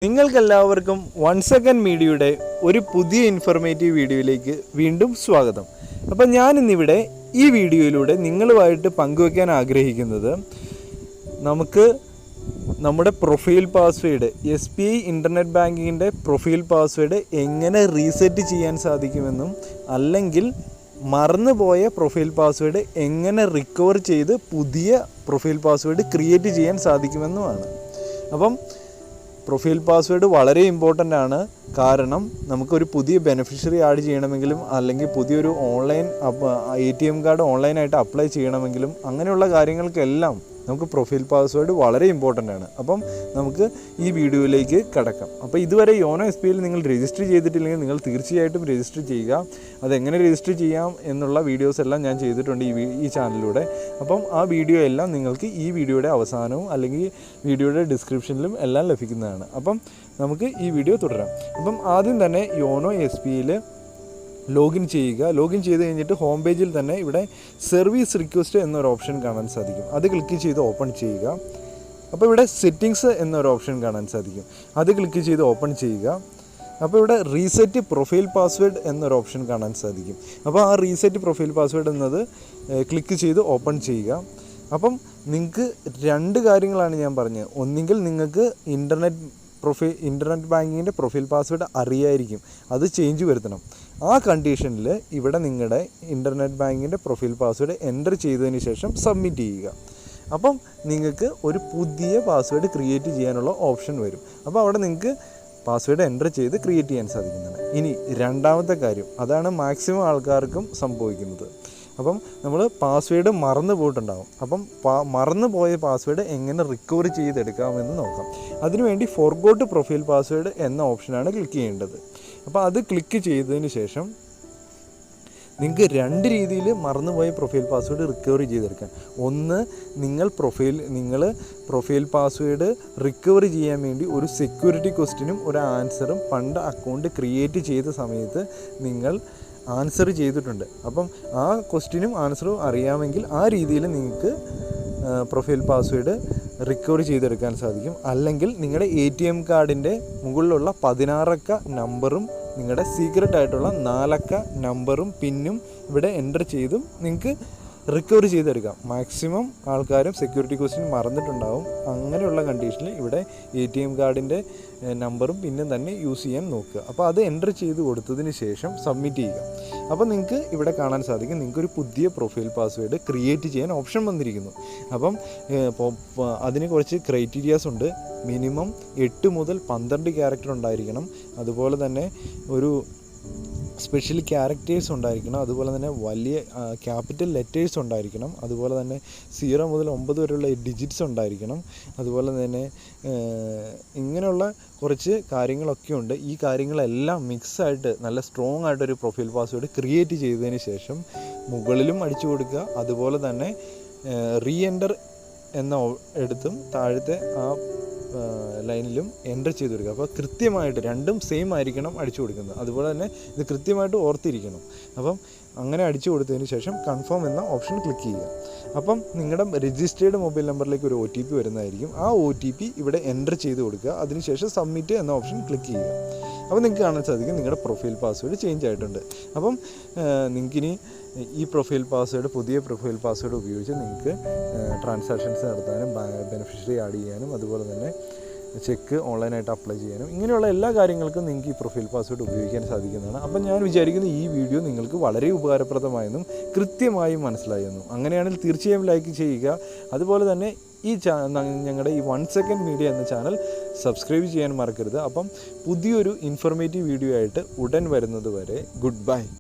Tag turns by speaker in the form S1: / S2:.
S1: നിങ്ങൾക്കെല്ലാവർക്കും 1 സെക്കൻഡ് മീഡിയയുടെ ഒരു പുതിയ ഇൻഫോർമേറ്റീവ് വീഡിയോയിലേക്ക് വീണ്ടും സ്വാഗതം. അപ്പോൾ ഞാനിന്നിവിടെ ഈ വീഡിയോയിലൂടെ നിങ്ങളുമായിട്ട് പങ്കുവയ്ക്കാൻ ആഗ്രഹിക്കുന്നത് നമുക്ക് നമ്മുടെ പ്രൊഫൈൽ പാസ്വേഡ് SBI ഇൻ്റർനെറ്റ് ബാങ്കിങ്ങിൻ്റെ പ്രൊഫൈൽ പാസ്വേഡ് എങ്ങനെ റീസെറ്റ് ചെയ്യാൻ സാധിക്കുമെന്നും അല്ലെങ്കിൽ മറന്നുപോയ പ്രൊഫൈൽ പാസ്വേഡ് എങ്ങനെ റിക്കവർ ചെയ്ത് പുതിയ പ്രൊഫൈൽ പാസ്വേഡ് ക്രിയേറ്റ് ചെയ്യാൻ സാധിക്കുമെന്നുമാണ്. അപ്പം പ്രൊഫൈൽ പാസ്വേഡ് വളരെ ഇമ്പോർട്ടൻ്റ് ആണ്. കാരണം നമുക്കൊരു പുതിയ ബെനിഫിഷ്യറി ആഡ് ചെയ്യണമെങ്കിലും അല്ലെങ്കിൽ പുതിയൊരു ഓൺലൈൻ ATM കാർഡ് ഓൺലൈനായിട്ട് അപ്ലൈ ചെയ്യണമെങ്കിലും അങ്ങനെയുള്ള കാര്യങ്ങൾക്കെല്ലാം നമുക്ക് പ്രൊഫൈൽ പാസ്വേഡ് വളരെ ഇമ്പോർട്ടൻ്റ് ആണ്. അപ്പം നമുക്ക് ഈ വീഡിയോയിലേക്ക് കടക്കാം. അപ്പോൾ ഇതുവരെ യോനോ SBIയിൽ നിങ്ങൾ രജിസ്റ്റർ ചെയ്തിട്ടില്ലെങ്കിൽ നിങ്ങൾ തീർച്ചയായിട്ടും രജിസ്റ്റർ ചെയ്യുക. അതെങ്ങനെ രജിസ്റ്റർ ചെയ്യാം എന്നുള്ള വീഡിയോസ് എല്ലാം ഞാൻ ചെയ്തിട്ടുണ്ട് ഈ ചാനലിലൂടെ. അപ്പം ആ വീഡിയോ എല്ലാം നിങ്ങൾക്ക് ഈ വീഡിയോയുടെ അവസാനവും അല്ലെങ്കിൽ വീഡിയോയുടെ ഡിസ്ക്രിപ്ഷനിലും എല്ലാം ലഭിക്കുന്നതാണ്. അപ്പം നമുക്ക് ഈ വീഡിയോ തുടരാം. അപ്പം ആദ്യം തന്നെ യോനോ SBIയിൽ ലോഗിൻ ചെയ്യുക. ലോഗിൻ ചെയ്ത് കഴിഞ്ഞിട്ട് ഹോം പേജിൽ തന്നെ ഇവിടെ സർവീസ് റിക്വസ്റ്റ് എന്നൊരു ഓപ്ഷൻ കാണാൻ സാധിക്കും. അത് ക്ലിക്ക് ചെയ്ത് ഓപ്പൺ ചെയ്യുക. അപ്പോൾ ഇവിടെ സെറ്റിങ്സ് എന്നൊരു ഓപ്ഷൻ കാണാൻ സാധിക്കും. അത് ക്ലിക്ക് ചെയ്ത് ഓപ്പൺ ചെയ്യുക. അപ്പോൾ ഇവിടെ റീസെറ്റ് പ്രൊഫൈൽ പാസ്വേഡ് എന്നൊരു ഓപ്ഷൻ കാണാൻ സാധിക്കും. അപ്പോൾ ആ റീസെറ്റ് പ്രൊഫൈൽ പാസ്വേഡ് എന്നത് ക്ലിക്ക് ചെയ്ത് ഓപ്പൺ ചെയ്യുക. അപ്പം നിങ്ങൾക്ക് രണ്ട് കാര്യങ്ങളാണ് ഞാൻ പറഞ്ഞത്. ഒന്നുകിൽ നിങ്ങൾക്ക് ഇൻ്റർനെറ്റ് ബാങ്കിങ്ങിൻ്റെ പ്രൊഫൈൽ പാസ്വേഡ് അറിയായിരിക്കും, അത് ചേഞ്ച് വരുത്തണം. ആ കണ്ടീഷനിൽ ഇവിടെ നിങ്ങളുടെ ഇൻ്റർനെറ്റ് ബാങ്കിങ്ങിൻ്റെ പ്രൊഫൈൽ പാസ്വേഡ് എൻ്റർ ചെയ്തതിന് ശേഷം സബ്മിറ്റ് ചെയ്യുക. അപ്പം നിങ്ങൾക്ക് ഒരു പുതിയ പാസ്വേഡ് ക്രിയേറ്റ് ചെയ്യാനുള്ള ഓപ്ഷൻ വരും. അപ്പോൾ അവിടെ നിങ്ങൾക്ക് പാസ്വേഡ് എൻ്റർ ചെയ്ത് ക്രിയേറ്റ് ചെയ്യാൻ സാധിക്കുന്നതാണ്. ഇനി രണ്ടാമത്തെ കാര്യം, അതാണ് മാക്സിമം ആൾക്കാർക്കും സംഭവിക്കുന്നത്. അപ്പം നമ്മൾ പാസ്വേഡ് മറന്നു പോയിട്ടുണ്ടാകും. അപ്പം മറന്നു പോയ പാസ്വേഡ് എങ്ങനെ റിക്കവർ ചെയ്തെടുക്കാമെന്ന് നോക്കാം. അതിനുവേണ്ടി ഫോർഗോട്ട് പ്രൊഫൈൽ പാസ്വേഡ് എന്ന ഓപ്ഷനാണ് ക്ലിക്ക് ചെയ്യേണ്ടത്. അപ്പോൾ അത് ക്ലിക്ക് ചെയ്തതിന് ശേഷം നിങ്ങൾക്ക് രണ്ട് രീതിയിൽ മറന്നുപോയ പ്രൊഫൈൽ പാസ്വേഡ് റിക്കവർ ചെയ്തെടുക്കാം. ഒന്ന്, നിങ്ങൾ പ്രൊഫൈൽ പാസ്വേഡ് റിക്കവർ ചെയ്യാൻ വേണ്ടി ഒരു സെക്യൂരിറ്റി ക്വസ്റ്റ്യനും ഒരു ആൻസറും പണ്ട് അക്കൗണ്ട് ക്രിയേറ്റ് ചെയ്ത സമയത്ത് നിങ്ങൾ ആൻസർ ചെയ്തിട്ടുണ്ട്. അപ്പം ആ ക്വസ്റ്റ്യനും ആൻസറും അറിയാമെങ്കിൽ ആ രീതിയിൽ നിങ്ങൾക്ക് പ്രൊഫൈൽ പാസ്വേഡ് റിക്കവർ ചെയ്തെടുക്കാൻ സാധിക്കും. അല്ലെങ്കിൽ നിങ്ങളുടെ ATM കാർഡിൻ്റെ മുകളിലുള്ള 16 അക്ക നമ്പറും നിങ്ങളുടെ സീക്രട്ട് ആയിട്ടുള്ള 4 അക്ക നമ്പറും പിന്നും ഇവിടെ എൻ്റർ ചെയ്തും നിങ്ങൾക്ക് റിക്കവർ ചെയ്തെടുക്കാം. മാക്സിമം ആൾക്കാരും സെക്യൂരിറ്റി ക്വസ്റ്റ്യൻ മറന്നിട്ടുണ്ടാകും. അങ്ങനെയുള്ള കണ്ടീഷനിൽ ഇവിടെ ATM കാർഡിൻ്റെ നമ്പറും പിന്നും തന്നെ യൂസ് ചെയ്യാൻ നോക്കുക. അപ്പോൾ അത് എൻ്റർ ചെയ്ത് കൊടുത്തതിന് ശേഷം സബ്മിറ്റ് ചെയ്യുക. അപ്പോൾ നിങ്ങൾക്ക് ഇവിടെ കാണാൻ സാധിക്കും നിങ്ങൾക്കൊരു പുതിയ പ്രൊഫൈൽ പാസ്വേഡ് ക്രിയേറ്റ് ചെയ്യാൻ ഓപ്ഷൻ വന്നിരിക്കുന്നു. അപ്പം അതിന് കുറച്ച് ക്രൈറ്റീരിയാസ് ഉണ്ട്. മിനിമം 8 മുതൽ 12 ക്യാരക്ടർ ഉണ്ടായിരിക്കണം. അതുപോലെ തന്നെ ഒരു സ്പെഷ്യൽ ക്യാരക്ടേഴ്സ് ഉണ്ടായിരിക്കണം. അതുപോലെ തന്നെ വലിയ ക്യാപിറ്റൽ ലെറ്റേഴ്സ് ഉണ്ടായിരിക്കണം. അതുപോലെ തന്നെ 0 മുതൽ 9 വരെയുള്ള ഡിജിറ്റ്സ് ഉണ്ടായിരിക്കണം. അതുപോലെ തന്നെ ഇങ്ങനെയുള്ള കുറച്ച് കാര്യങ്ങളൊക്കെ ഉണ്ട്. ഈ കാര്യങ്ങളെല്ലാം മിക്സായിട്ട് നല്ല സ്ട്രോങ് ആയിട്ടൊരു പ്രൊഫൈൽ പാസ്വേഡ് ക്രിയേറ്റ് ചെയ്തതിന് ശേഷം മുകളിലും അടിച്ചു കൊടുക്കുക. അതുപോലെ തന്നെ റീഎൻ്റർ എന്ന എടുത്തും താഴത്തെ ആ ലൈനിലും എൻ്റർ ചെയ്ത് കൊടുക്കുക. അപ്പോൾ കൃത്യമായിട്ട് രണ്ടും സെയിം ആയിരിക്കണം അടിച്ചു കൊടുക്കുന്നത്. അതുപോലെ തന്നെ ഇത് കൃത്യമായിട്ട് ഓർത്തിരിക്കണം. അപ്പം അങ്ങനെ അടിച്ചു കൊടുത്തതിന് ശേഷം കൺഫേം എന്ന ഓപ്ഷൻ ക്ലിക്ക് ചെയ്യുക. അപ്പം നിങ്ങളുടെ രജിസ്റ്റേർഡ് മൊബൈൽ നമ്പറിലേക്ക് ഒരു OTP വരുന്നതായിരിക്കും. ആ OTP ഇവിടെ എൻ്റർ ചെയ്ത് കൊടുക്കുക. അതിനുശേഷം സബ്മിറ്റ് എന്ന ഓപ്ഷൻ ക്ലിക്ക് ചെയ്യുക. അപ്പോൾ നിങ്ങൾക്ക് കാണാൻ സാധിക്കും നിങ്ങളുടെ പ്രൊഫൈൽ പാസ്വേഡ് ചേഞ്ച് ആയിട്ടുണ്ട്. അപ്പം നിങ്ങൾക്കിനി ഈ പുതിയ പ്രൊഫൈൽ പാസ്വേഡ് ഉപയോഗിച്ച് നിങ്ങൾക്ക് ട്രാൻസാക്ഷൻസ് നടത്താനും ബെനിഫിഷ്യറി ആഡ് ചെയ്യാനും അതുപോലെ തന്നെ ചെക്ക് ഓൺലൈനായിട്ട് അപ്ലൈ ചെയ്യാനും ഇങ്ങനെയുള്ള എല്ലാ കാര്യങ്ങൾക്കും നിങ്ങൾക്ക് ഈ പ്രൊഫൈൽ പാസ്വേഡ് ഉപയോഗിക്കാൻ സാധിക്കുന്നതാണ്. അപ്പം ഞാൻ വിചാരിക്കുന്നു ഈ വീഡിയോ നിങ്ങൾക്ക് വളരെ ഉപകാരപ്രദമായെന്നും കൃത്യമായും മനസ്സിലായെന്നും. അങ്ങനെയാണെങ്കിൽ തീർച്ചയായും ലൈക്ക് ചെയ്യുക. അതുപോലെ തന്നെ ഞങ്ങളുടെ ഈ 1 സെക്കൻഡ് മീഡിയ എന്ന ചാനൽ സബ്സ്ക്രൈബ് ചെയ്യാൻ മറക്കരുത്. അപ്പം പുതിയൊരു ഇൻഫോർമേറ്റീവ് വീഡിയോ ആയിട്ട് ഉടൻ വരുന്നത് വരെ ഗുഡ് ബൈ.